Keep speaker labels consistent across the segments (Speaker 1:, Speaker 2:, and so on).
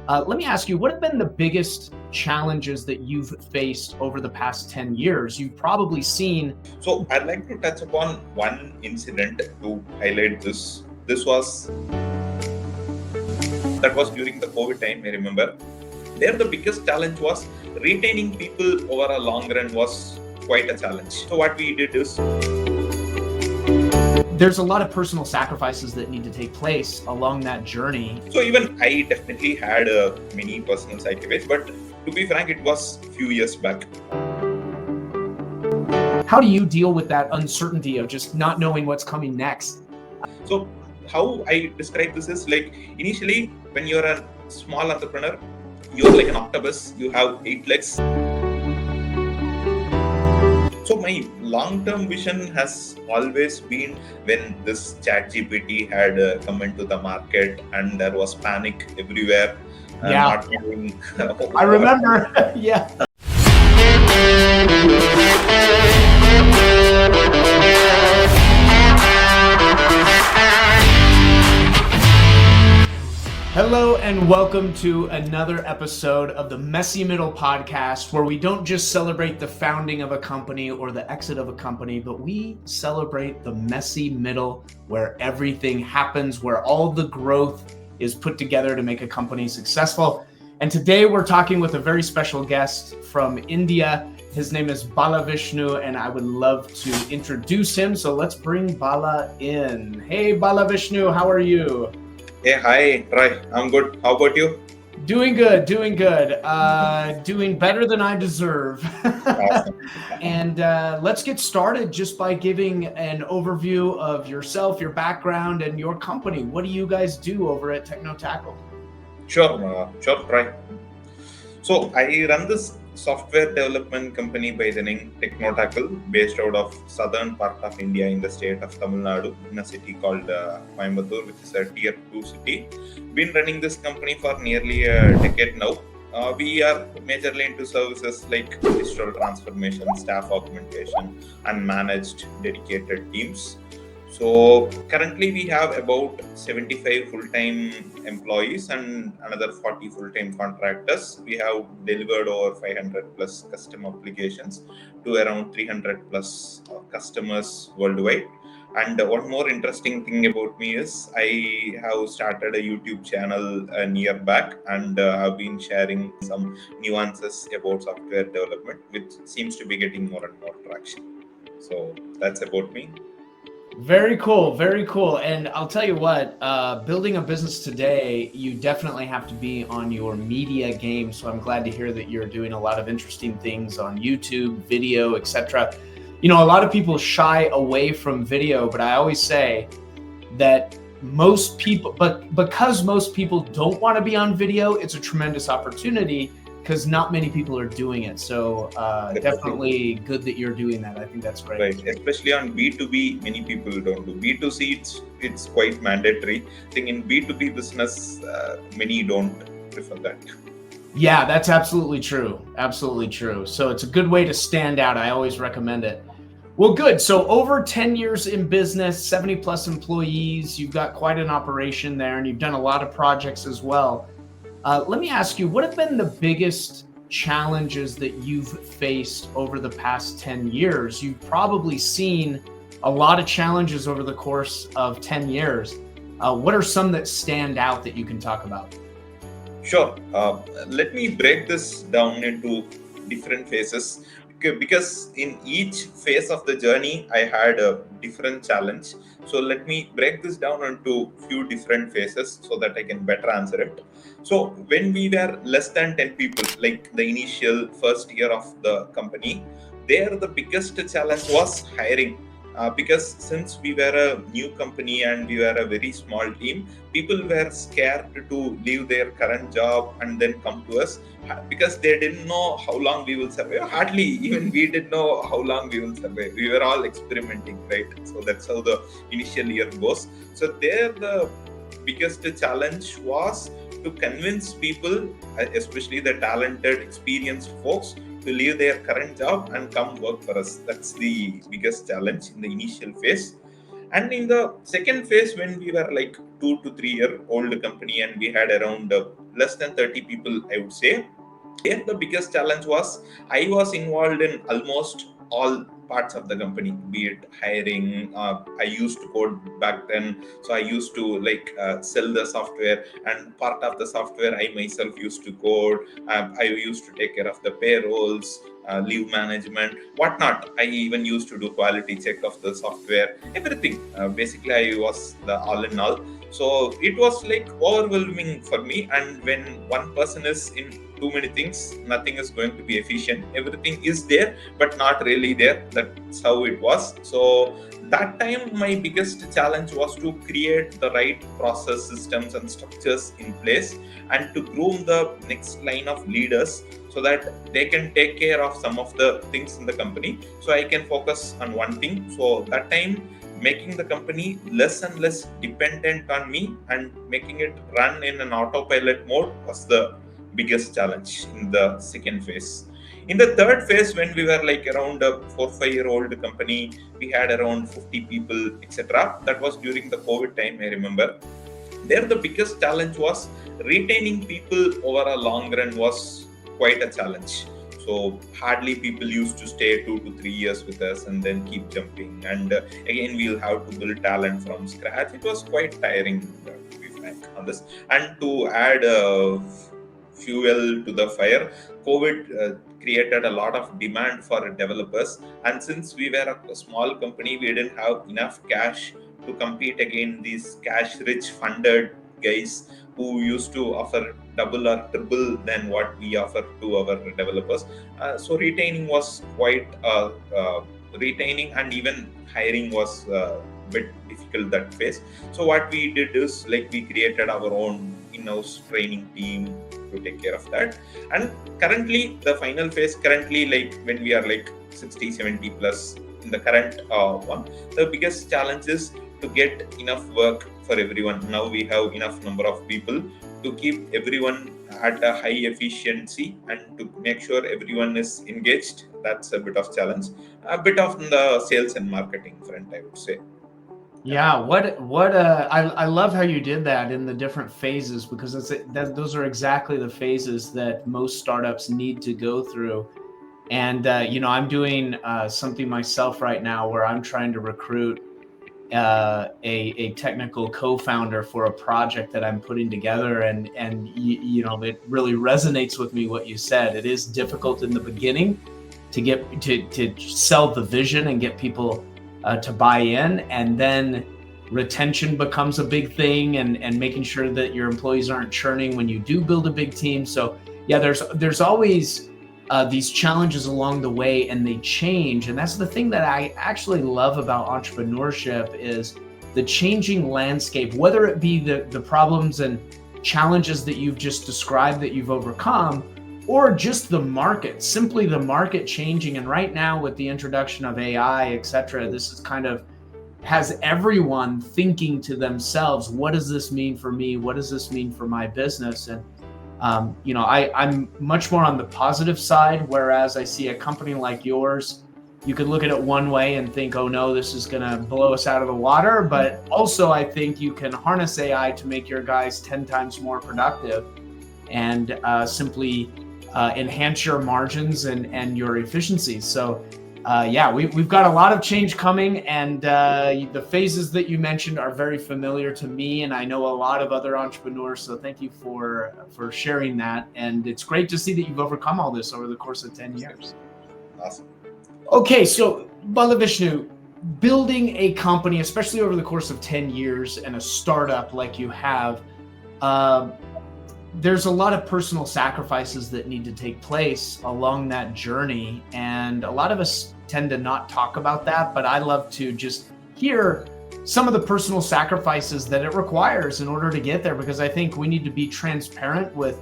Speaker 1: Let me ask you, what have been the biggest challenges that you've faced over the past 10 years? You've probably seen.
Speaker 2: So I'd like to touch upon one incident to highlight this. That was during the COVID time, I remember. There the biggest challenge was retaining people over a long run was quite a challenge. So what we did is,
Speaker 1: there's a lot of personal sacrifices that need to take place along that journey.
Speaker 2: so even I definitely had many personal sacrifices, but to be frank, it was a few years back.
Speaker 1: How do you deal with that uncertainty of just not knowing what's coming next?
Speaker 2: So how I describe this is like, initially when you're a small entrepreneur, you're like an octopus, you have 8 legs. So my long-term vision has always been when this ChatGPT had come into the market and there was panic everywhere.
Speaker 1: Yeah.
Speaker 2: Not knowing
Speaker 1: I remember. Yeah. Hello and welcome to another episode of the Messy Middle podcast, where we don't just celebrate the founding of a company or the exit of a company, but we celebrate the messy middle, where everything happens, where all the growth is put together to make a company successful. And today we're talking with a very special guest from India. His name is Balavishnu, and I would love to introduce him. So let's bring Bala in. Hey, Balavishnu, how are you?
Speaker 2: Hey, hi, Troy. I'm good. How about you?
Speaker 1: Doing good. Doing better than I deserve.
Speaker 2: Awesome.
Speaker 1: And let's get started just by giving an overview of yourself, your background, and your company. What do you guys do over at Techno Tackle?
Speaker 2: Sure, Troy. So I run this software development company by the name Techno Tackle, based out of southern part of India in the state of Tamil Nadu, in a city called Coimbatore, which is a tier 2 city. Been running this company for nearly a decade now. We are majorly into services like digital transformation, staff augmentation, and managed dedicated teams. So currently we have about 75 full-time employees and another 40 full-time contractors. We have delivered over 500 plus custom applications to around 300 plus customers worldwide. And one more interesting thing about me is I have started a YouTube channel a year back, and I've been sharing some nuances about software development, which seems to be getting more and more traction. So that's about me.
Speaker 1: Very cool. Very cool. And I'll tell you what, building a business today, you definitely have to be on your media game. So I'm glad to hear that you're doing a lot of interesting things on YouTube, video, etc. You know, a lot of people shy away from video, but I always say that most people, but because most people don't want to be on video, it's a tremendous opportunity because not many people are doing it. So definitely good that you're doing that. I think that's great.
Speaker 2: Right, especially on B2B, many people don't do. B2C, it's quite mandatory. I think in B2B business, many don't prefer that.
Speaker 1: Yeah, that's absolutely true. Absolutely true. So it's a good way to stand out. I always recommend it. Well, good. So over 10 years in business, 70 plus employees, you've got quite an operation there, and you've done a lot of projects as well. Let me ask you, what have been the biggest challenges that you've faced over the past 10 years? You've probably seen a lot of challenges over the course of 10 years. What are some that stand out that you can talk about?
Speaker 2: Sure. Let me break this down into different phases, because in each phase of the journey, I had a different challenge. So let me break this down into few different phases so that I can better answer it. So when we were less than 10 people, like the initial first year of the company, there the biggest challenge was hiring. Because since we were a new company and we were a very small team, people were scared to leave their current job and then come to us, because they didn't know how long we will survive. Hardly even we didn't know how long we will survive. We were all experimenting, right? So that's how the initial year goes. So there the biggest challenge was to convince people, especially the talented, experienced folks, to leave their current job and come work for us. That's the biggest challenge in the initial phase. And in the second phase, when we were like 2 to 3 year old company and we had around less than 30 people, I would say. Here the biggest challenge was I was involved in almost all parts of the company, be it hiring. I used to code back then, so I used to sell the software, and part of the software I myself used to code. I used to take care of the payrolls, leave management, whatnot. I even used to do quality check of the software, everything. Basically, I was the all in all. So it was like overwhelming for me. And when one person is in too many things, nothing is going to be efficient. Everything is there but not really there. That's how it was. So that time my biggest challenge was to create the right process, systems and structures in place, and to groom the next line of leaders so that they can take care of some of the things in the company, so I can focus on one thing. So that time, making the company less and less dependent on me and making it run in an autopilot mode was the biggest challenge in the second phase. In the third phase, when we were like around a 4 5 year old company, we had around 50 people, etc. That was during the COVID time, I remember. There the biggest challenge was retaining people over a long run was quite a challenge. So hardly people used to stay 2 to 3 years with us and then keep jumping, and again we'll have to build talent from scratch. It was quite tiring, to be frank on this. And to add fuel to the fire, COVID created a lot of demand for developers, and since we were a small company, we didn't have enough cash to compete against these cash rich funded guys who used to offer double or triple than what we offer to our developers. So retaining was quite retaining, and even hiring was a bit difficult that phase. So what we did is like we created our own in-house training team to take care of that. And currently the final phase, currently like when we are like 60 70 plus in the current one, the biggest challenge is to get enough work for everyone. Now we have enough number of people to keep everyone at a high efficiency and to make sure everyone is engaged. That's a bit of challenge, a bit of the sales and marketing front, I would say.
Speaker 1: Yeah, I love how you did that in the different phases, because those are exactly the phases that most startups need to go through. And I'm doing something myself right now where I'm trying to recruit a technical co-founder for a project that I'm putting together, and it really resonates with me what you said. It is difficult in the beginning to get to sell the vision and get people to buy in, and then retention becomes a big thing, and making sure that your employees aren't churning when you do build a big team. So yeah, there's always these challenges along the way, and they change. And that's the thing that I actually love about entrepreneurship is the changing landscape, whether it be the problems and challenges that you've just described that you've overcome, or just the market, simply the market changing. And right now with the introduction of AI, etc., this is kind of has everyone thinking to themselves, what does this mean for me? What does this mean for my business? And I'm much more on the positive side, whereas I see a company like yours, you could look at it one way and think, oh no, this is going to blow us out of the water. But also I think you can harness AI to make your guys 10 times more productive, and simply enhance your margins and your efficiency. So we've got a lot of change coming, and the phases that you mentioned are very familiar to me, and I know a lot of other entrepreneurs. So thank you for sharing that, and it's great to see that you've overcome all this over the course of 10 years.
Speaker 2: Awesome.
Speaker 1: Okay, so Balavishnu, building a company, especially over the course of 10 years, and a startup like you have, there's a lot of personal sacrifices that need to take place along that journey. And a lot of us tend to not talk about that, but I love to just hear some of the personal sacrifices that it requires in order to get there, because I think we need to be transparent with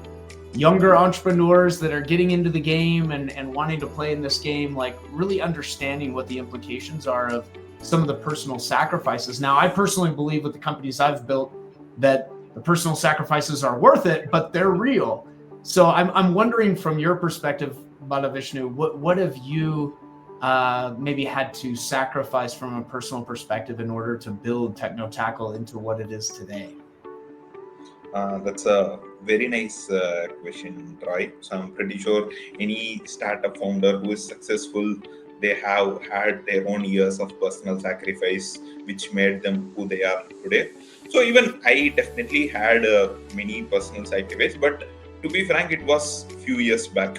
Speaker 1: younger entrepreneurs that are getting into the game and wanting to play in this game, like really understanding what the implications are of some of the personal sacrifices. Now, I personally believe with the companies I've built that the personal sacrifices are worth it, but they're real. So I'm wondering, from your perspective, Balavishnu, what have you maybe had to sacrifice from a personal perspective in order to build Techno Tackle into what it is today?
Speaker 2: That's a very nice question, Troy. So I'm pretty sure any startup founder who is successful, they have had their own years of personal sacrifice, which made them who they are today. So even I definitely had many personal sacrifice, but to be frank, it was few years back.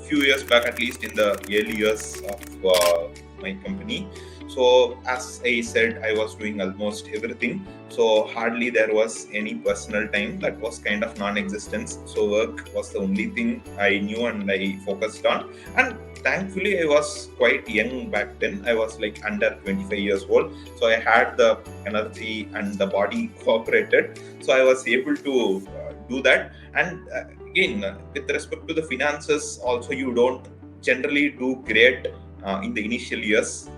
Speaker 2: Few years back, at least in the early years of my company. So as I said, I was doing almost everything, so hardly there was any personal time. That was kind of non-existent. So work was the only thing I knew and I focused on. And thankfully I was quite young back then. I was like under 25 years old, so I had the energy and the body cooperated, so I was able to do that. And again, with respect to the finances also, you don't generally do great in the initial years.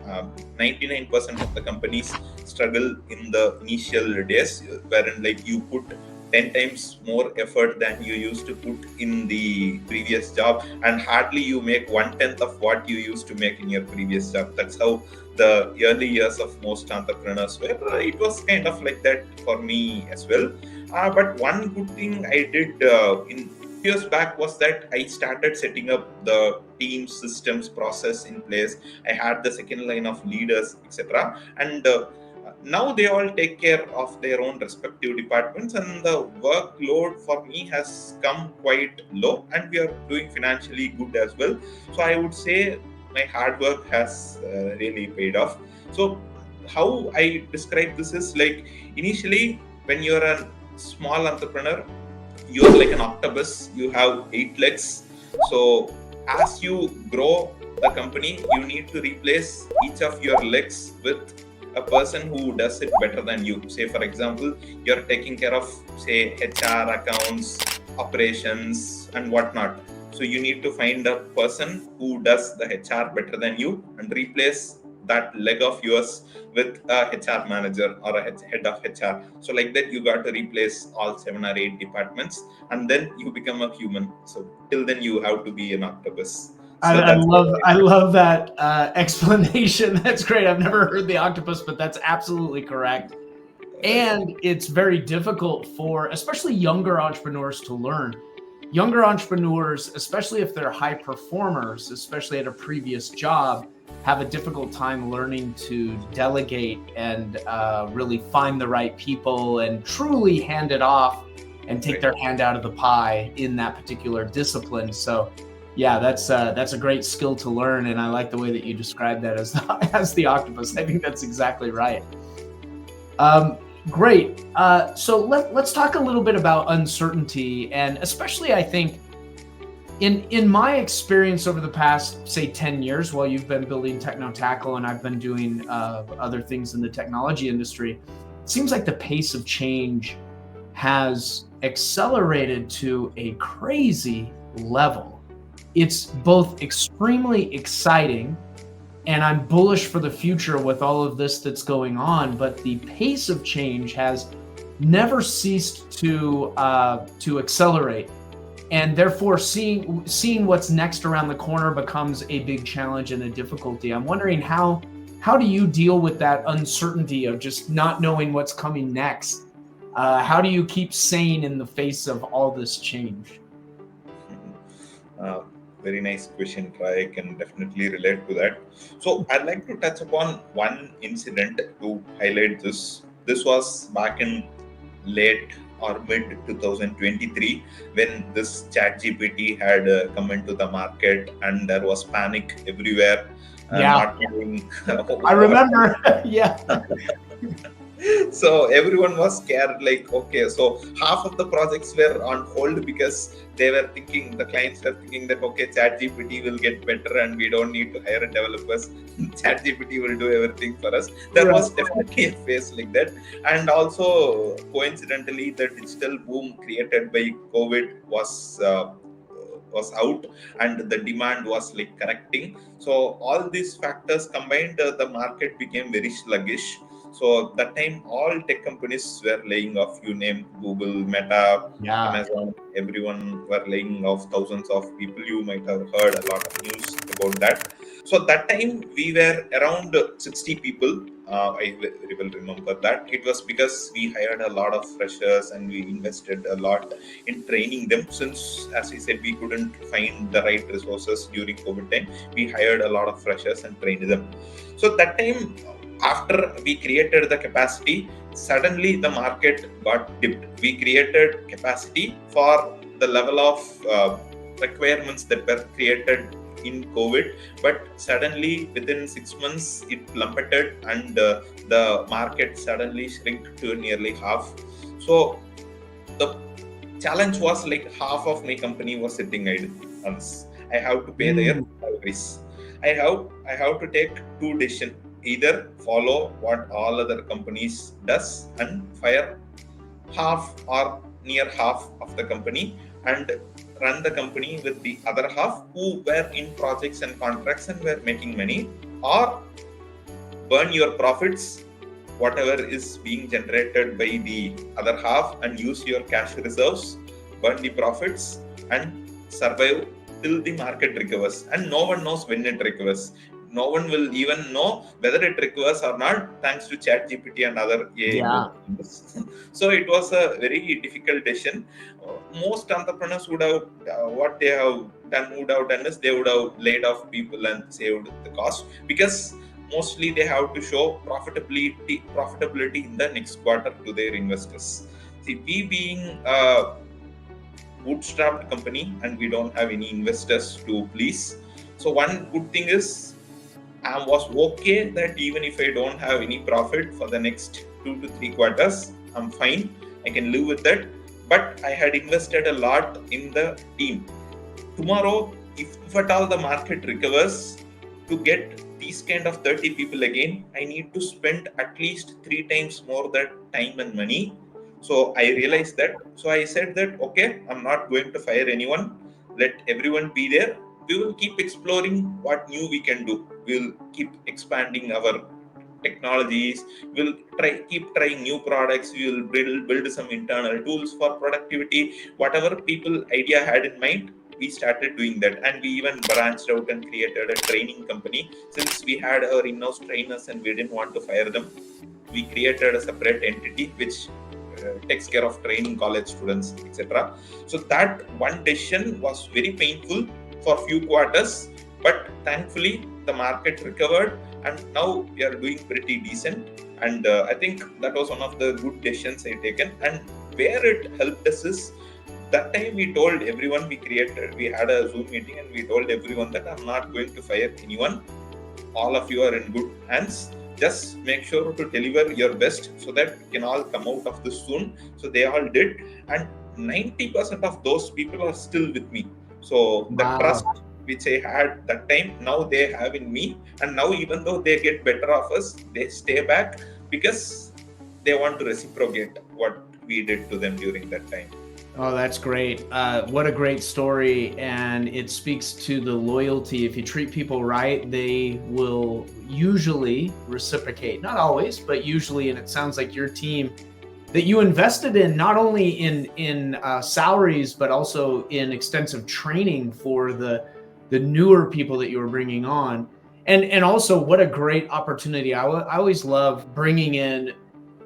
Speaker 2: 99% of the companies struggle in the initial days, wherein like you put 10 times more effort than you used to put in the previous job, and hardly you make 1/10 of what you used to make in your previous job. That's how the early years of most entrepreneurs were. It was kind of like that for me as well. But one good thing I did in years back was that I started setting up the team systems process in place. I had the second line of leaders, etc. And now they all take care of their own respective departments, and the workload for me has come quite low, and we are doing financially good as well. So I would say my hard work has really paid off. So how I describe this is like, initially when you're a small entrepreneur, you are like an octopus, you have 8 legs. So as you grow the company, you need to replace each of your legs with a person who does it better than you. Say for example, you're taking care of, say, HR, accounts, operations and whatnot. So you need to find a person who does the HR better than you and replace that leg of yours with a HR manager or a head of HR. So like that, you got to replace all 7 or 8 departments, and then you become a human. So till then, you have to be an octopus.
Speaker 1: I,
Speaker 2: So
Speaker 1: I
Speaker 2: that's
Speaker 1: love I love that explanation. That's great. I've never heard the octopus, but that's absolutely correct.
Speaker 2: right.
Speaker 1: And it's very difficult for especially younger entrepreneurs to learn. Younger entrepreneurs, especially if they're high performers, especially at a previous job, have a difficult time learning to delegate and really find the right people and truly hand it off and take
Speaker 2: Right.
Speaker 1: their hand out of the pie in that particular discipline. So, yeah, that's a great skill to learn, and I like the way that you described that as as the octopus. I think that's exactly right. Um, Great. So let's talk a little bit about uncertainty, and especially I think in my experience over the past say 10 years, while you've been building Techno Tackle and I've been doing other things in the technology industry, it seems like the pace of change has accelerated to a crazy level. It's both extremely exciting, and I'm bullish for the future with all of this that's going on. But the pace of change has never ceased to accelerate, and therefore seeing what's next around the corner becomes a big challenge and a difficulty. I'm wondering how do you deal with that uncertainty of just not knowing what's coming next? How do you keep sane in the face of all this change?
Speaker 2: Uh, Very nice question, Troy. I can definitely relate to that. So I'd like to touch upon one incident to highlight this. This was back in late or mid 2023, when this ChatGPT had come into the market, and there was panic everywhere,
Speaker 1: Yeah,
Speaker 2: not knowing
Speaker 1: I
Speaker 2: what.
Speaker 1: remember. Yeah.
Speaker 2: So everyone was scared, like, okay, so half of the projects were on hold because they were thinking, the clients were thinking that, okay, chat gpt will get better and we don't need to hire developers. Chat gpt will do everything for us. There
Speaker 1: Right.
Speaker 2: was definitely a phase like that. And also coincidentally, the digital boom created by covid was out, and the demand was like correcting. So all these factors combined, the market became very sluggish. So that time, all tech companies were laying off. You name Google, Meta,
Speaker 1: Yeah.
Speaker 2: Amazon, everyone were laying off thousands of people. You might have heard a lot of news about that. So that time we were around 60 people. I will remember that. It was because we hired a lot of freshers and we invested a lot in training them. Since, as I said, we couldn't find the right resources during COVID time, we hired a lot of freshers and trained them. So that time, after we created the capacity, suddenly the market got dipped. We created capacity for the level of requirements that were created in COVID, but suddenly within 6 months it plummeted and the market suddenly shrink to nearly half. So the challenge was like half of my company was sitting idle. Once I have to pay their
Speaker 1: Mm.
Speaker 2: salaries. I have to take two decisions. Either follow what all other companies does and fire half or near half of the company and run the company with the other half who were in projects and contracts and were making money, or burn your profits, whatever is being generated by the other half, and use your cash reserves, burn the profits, and survive till the market recovers. And no one knows when it recovers. No one will even know whether it recovers or not, thanks to ChatGPT and other AI
Speaker 1: Yeah.
Speaker 2: models. So it was a very difficult decision. Most entrepreneurs would have, what they have done, would have done is they would have laid off people and saved the cost, because mostly they have to show profitability in the next quarter to their investors. See, we being a bootstrapped company and we don't have any investors to please. So one good thing is I was okay that even if I don't have any profit for the next 2 to 3 quarters, I'm fine. I can live with that. But I had invested a lot in the team. Tomorrow, if at all the market recovers, to get these kind of 30 people again, I need to spend at least 3 times more than time and money. So I realized that. So I said that, okay, I'm not going to fire anyone. Let everyone be there. We will keep exploring what new we can do. We'll keep expanding our technologies. We'll keep trying new products. We'll build some internal tools for productivity. Whatever people idea had in mind, we started doing that, and we even branched out and created a training company. Since we had our in-house trainers and we didn't want to fire them, we created a separate entity which takes care of training college students, etc. So that one decision was very painful for few quarters, but thankfully the market recovered and now we are doing pretty decent. And I think that was one of the good decisions I taken. And where it helped us is, that time we told everyone, we had a Zoom meeting and we told everyone that I'm not going to fire anyone. All of you are in good hands. Just make sure to deliver your best so that we can all come out of this soon. So they all did, and 90% of those people are still with me. So the trust
Speaker 1: Wow.
Speaker 2: which I had that time, now they have in me, and now even though they get better offers, they stay back because they want to reciprocate what we did to them during that time.
Speaker 1: Oh, that's great. What a great story. And it speaks to the loyalty. If you treat people right, they will usually reciprocate. Not always, but usually. And it sounds like your team that you invested in, not only in salaries, but also in extensive training for the newer people that you were bringing on. And also, what a great opportunity. I always love bringing in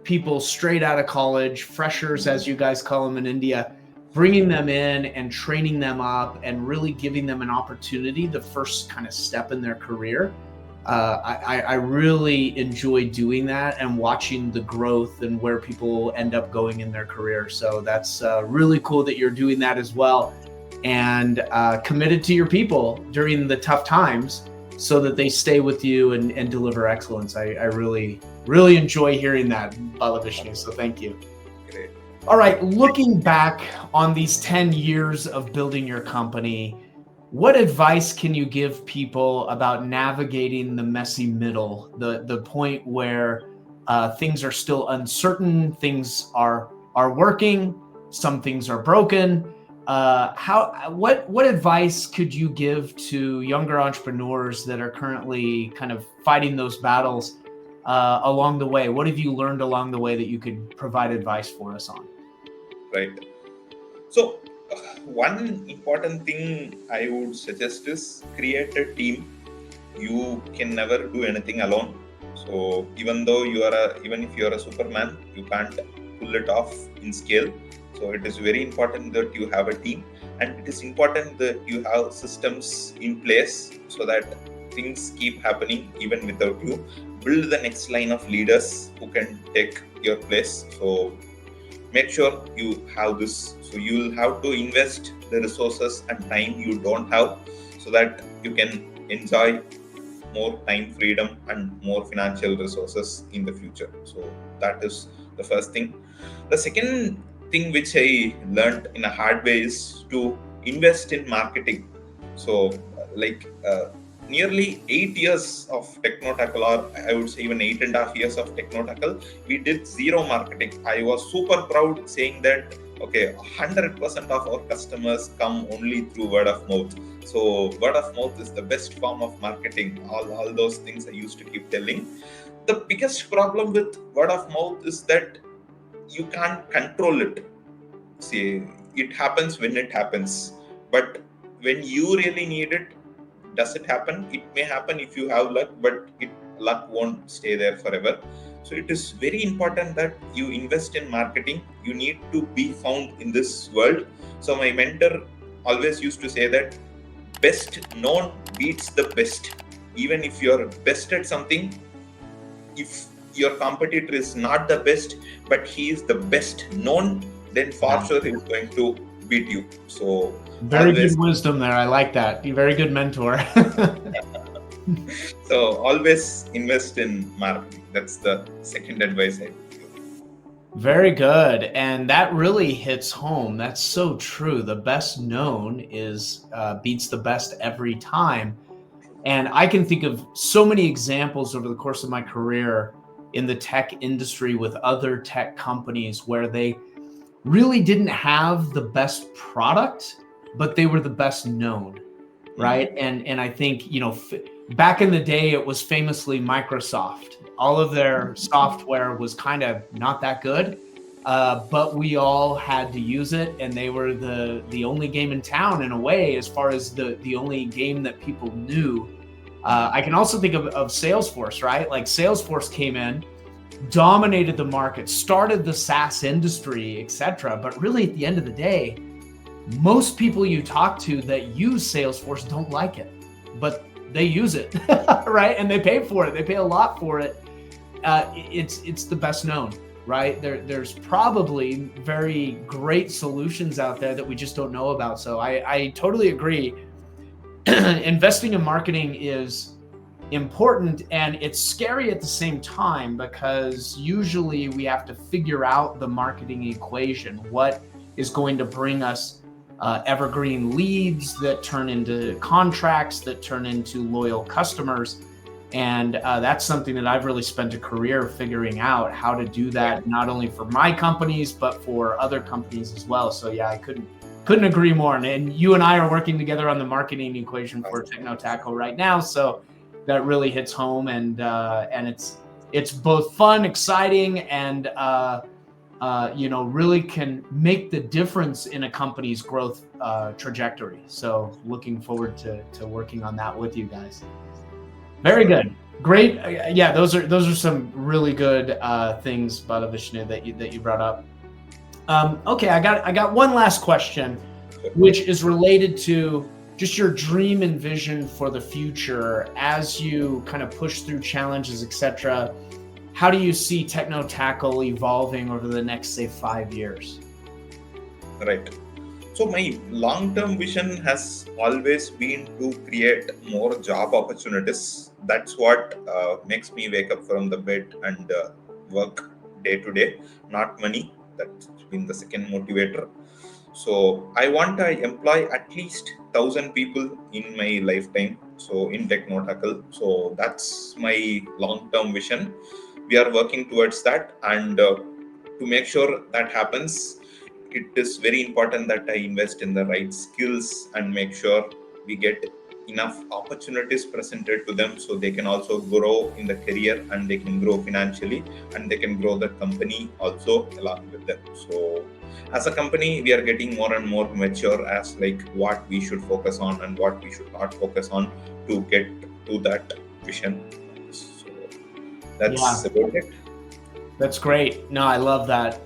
Speaker 1: people straight out of college, freshers, as you guys call them in India, bringing them in and training them up and really giving them an opportunity, the first kind of step in their career. I really enjoy doing that and watching the growth and where people end up going in their career. So that's really cool that you're doing that as well, and committed to your people during the tough times so that they stay with you and deliver excellence. I really enjoy hearing that, Balavishnu. So thank you.
Speaker 2: Great.
Speaker 1: All right, looking back on these 10 years of building your company, what advice can you give people about navigating the messy middle, the point where things are still uncertain, things are working, some things are broken? What advice could you give to younger entrepreneurs that are currently kind of fighting those battles? along the way? What have you learned along the way that you could provide advice for us on?
Speaker 2: Right. So, one important thing I would suggest is create a team. You can never do anything alone. So, even if you are a Superman, you can't pull it off in scale. So, it is very important that you have a team, and it is important that you have systems in place so that things keep happening even without you. Build the next line of leaders who can take your place. So make sure you have this, so you'll have to invest the resources and time you don't have, so that you can enjoy more time freedom and more financial resources in the future. So that is the first thing. The second thing which I learned in a hard way is to invest in marketing. So like nearly 8 years of Techno Tackle, or I would say even 8.5 years of Techno Tackle, we did zero marketing. I was super proud saying that, okay, 100% of our customers come only through word of mouth. So word of mouth is the best form of marketing. All those things I used to keep telling. The biggest problem with word of mouth is that you can't control it. See, it happens when it happens. But when you really need it, does it happen? It may happen if you have luck, but luck won't stay there forever. So it is very important that you invest in marketing. You need to be found in this world. So my mentor always used to say that best known beats the best. Even if you're best at something, if your competitor is not the best, but he is the best known, then for
Speaker 1: Yeah.
Speaker 2: sure he's going to beat you. So
Speaker 1: Very
Speaker 2: always
Speaker 1: good wisdom there. I like that. You're a very good mentor.
Speaker 2: always invest in marketing. That's the second advice I give.
Speaker 1: Very good. And that really hits home. That's so true. The best known is beats the best every time. And I can think of so many examples over the course of my career in the tech industry with other tech companies where they really didn't have the best product, but they were the best known, right? And I think, back in the day, it was famously Microsoft. All of their software was kind of not that good, but we all had to use it, and they were the only game in town in a way, as far as the only game that people knew. I can also think of Salesforce, right? Like Salesforce came in, dominated the market, started the SaaS industry, etc. But really, at the end of the day, most people you talk to that use Salesforce don't like it, but they use it, right? And they pay for it. They pay a lot for it. It's the best known, right? There's probably very great solutions out there that we just don't know about. So I totally agree. Investing in marketing is important, and it's scary at the same time, because usually we have to figure out the marketing equation. What is going to bring us evergreen leads that turn into contracts, that turn into loyal customers? And that's something that I've really spent a career figuring out how to do that, not only for my companies, but for other companies as well. So yeah, I couldn't agree more. And you and I are working together on the marketing equation for Techno Tackle right now. So that really hits home, and it's both fun, exciting, and really can make the difference in a company's growth trajectory. So looking forward to working on that with you guys. Very good, great. Yeah, those are some really good things, Balavishnu, that you brought up. Okay, I got one last question, which is related to just your dream and vision for the future as you kind of push through challenges, etc. How do you see Techno Tackle evolving over the next, say, 5 years?
Speaker 2: Right. So my long-term vision has always been to create more job opportunities. That's what makes me wake up from the bed and work day to day, not money. That's been the second motivator. So I want to employ at least 1,000 people in my lifetime. So in Techno Tackle. So that's my long-term vision. We are working towards that, and to make sure that happens, it is very important that I invest in the right skills and make sure we get enough opportunities presented to them, so they can also grow in the career, and they can grow financially, and they can grow the company also along with them. So as a company, we are getting more and more mature as like what we should focus on and what we should not focus on to get to that vision. So
Speaker 1: Yeah.
Speaker 2: that's about it.
Speaker 1: That's great. No, I love that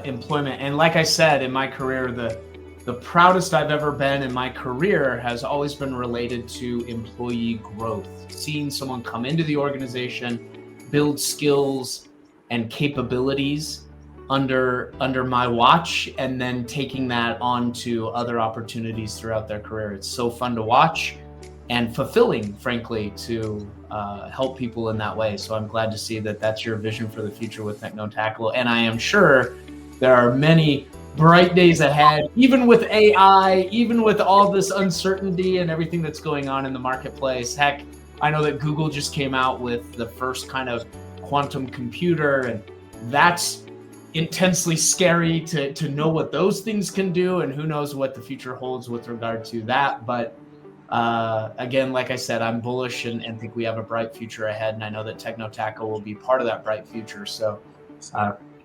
Speaker 1: employment. And like I said, in my career, the proudest I've ever been in my career has always been related to employee growth. Seeing someone come into the organization, build skills and capabilities under my watch, and then taking that on to other opportunities throughout their career. It's so fun to watch and fulfilling, frankly, to help people in that way. So I'm glad to see that that's your vision for the future with Techno Tackle. And I am sure there are many bright days ahead, even with AI, even with all this uncertainty and everything that's going on in the marketplace. Heck, I know that Google just came out with the first kind of quantum computer, and that's intensely scary to know what those things can do, and who knows what the future holds with regard to that. But again, like I said, I'm bullish and think we have a bright future ahead, and I know that Techno Tackle will be part of that bright future. So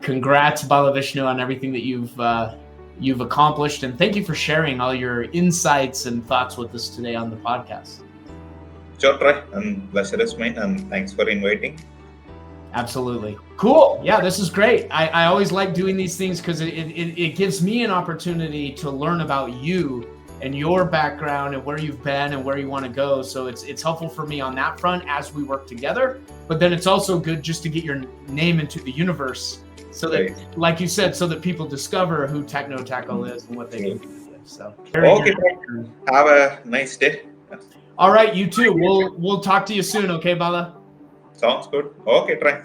Speaker 1: congrats, Balavishnu, on everything that you've accomplished, and thank you for sharing all your insights and thoughts with us today on the podcast.
Speaker 2: Sure, Troy, and pleasure is mine, and thanks for inviting.
Speaker 1: Absolutely. Cool. Yeah, this is great. I always like doing these things because it gives me an opportunity to learn about you and your background and where you've been and where you want to go. So it's helpful for me on that front as we work together. But then it's also good just to get your name into the universe, so that, like you said, so that people discover who Techno Tackle is and what they can do. So
Speaker 2: okay, have a nice day.
Speaker 1: All right, you too. We'll talk to you soon. Okay, Bala?
Speaker 2: Sounds good. Okay, try.